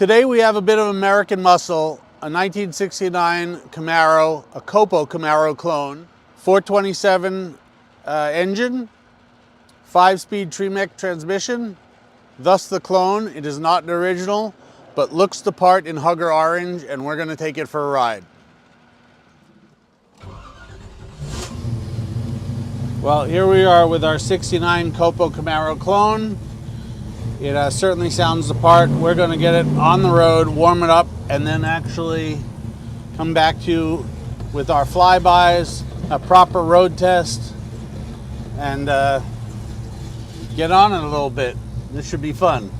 Today we have a bit of American muscle, a 1969 Camaro, a COPO Camaro clone, 427 engine, 5-speed Tremec transmission, thus the clone. It is not an original, but looks the part in Hugger Orange, and we're gonna take it for a ride. Well, here we are with our 69 COPO Camaro clone. It certainly sounds the part. We're going to get it on the road, warm it up, and then actually come back to you with our flybys, a proper road test, and get on it a little bit. This should be fun.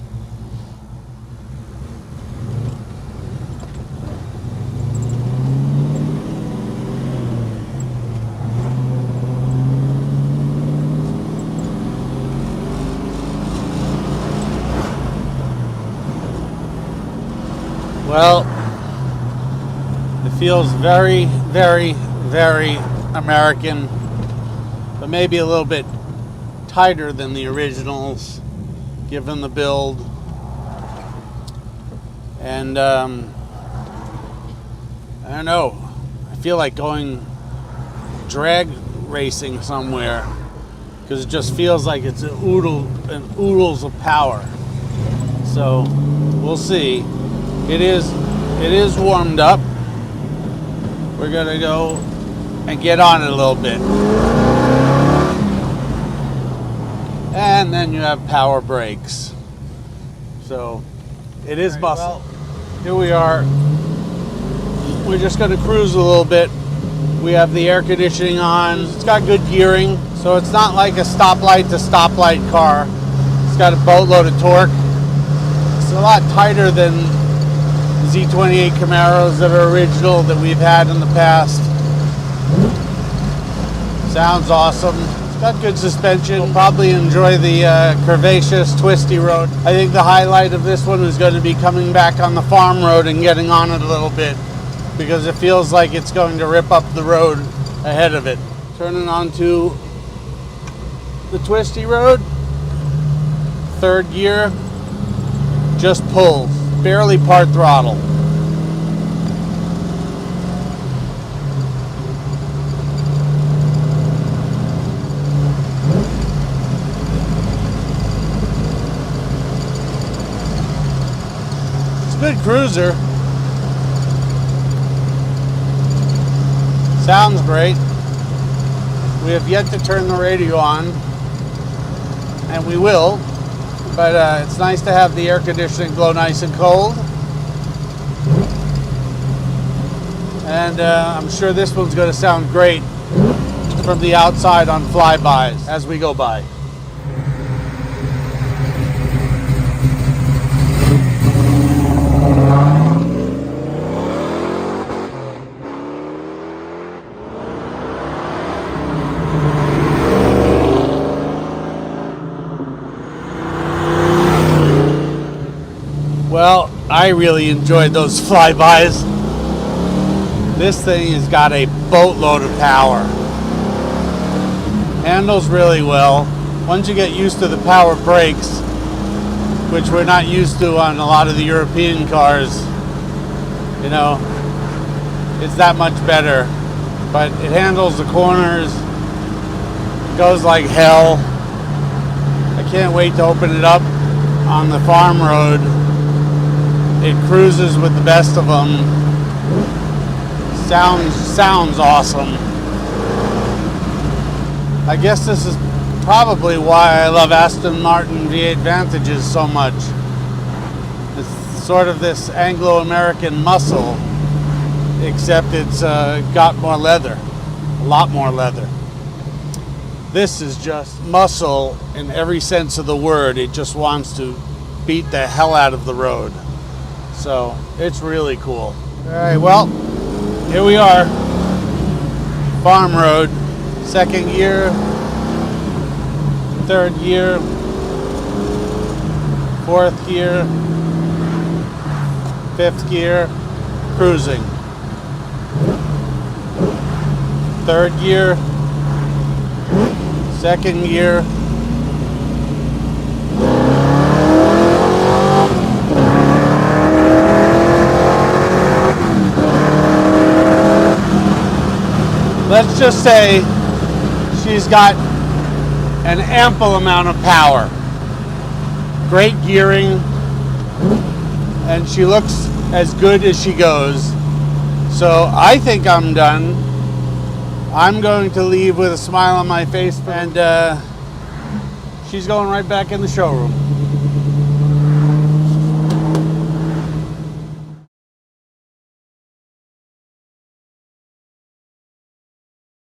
Well, it feels very, very, very American, but maybe a little bit tighter than the originals, given the build. And I don't know, I feel like going drag racing somewhere, because it just feels like it's an oodles of power. So we'll see. It is warmed up. We're gonna go and get on it a little bit. And then you have power brakes. So it is muscle. Well, here we are. We're just gonna cruise a little bit. We have the air conditioning on. It's got good gearing, so it's not like a stoplight to stoplight car. It's got a boatload of torque. It's a lot tighter than Z28 Camaros that are original that we've had in the past. Sounds awesome. It's got good suspension. We'll probably enjoy the curvaceous, twisty road. I think the highlight of this one is going to be coming back on the farm road and getting on it a little bit, because it feels like it's going to rip up the road ahead of it. Turning onto the twisty road. Third gear, just pulls. Barely part throttle. It's a good cruiser. Sounds great. We have yet to turn the radio on, and we will. But it's nice to have the air conditioning blow nice and cold. And I'm sure this one's going to sound great from the outside on flybys as we go by. Well, I really enjoyed those flybys. This thing has got a boatload of power. Handles really well. Once you get used to the power brakes, which we're not used to on a lot of the European cars, you know, it's that much better. But it handles the corners, goes like hell. I can't wait to open it up on the farm road. It cruises with the best of them. Sounds awesome. I guess this is probably why I love Aston Martin V8 Vantages so much. It's sort of this Anglo-American muscle, except it's got more leather, a lot more leather. This is just muscle in every sense of the word. It just wants to beat the hell out of the road. So it's really cool. All right, well, here we are. Farm road, second gear, third gear, fourth gear, fifth gear, cruising. Third gear, second gear, let's just say she's got an ample amount of power, great gearing, and she looks as good as she goes. So I think I'm done. I'm going to leave with a smile on my face, and she's going right back in the showroom.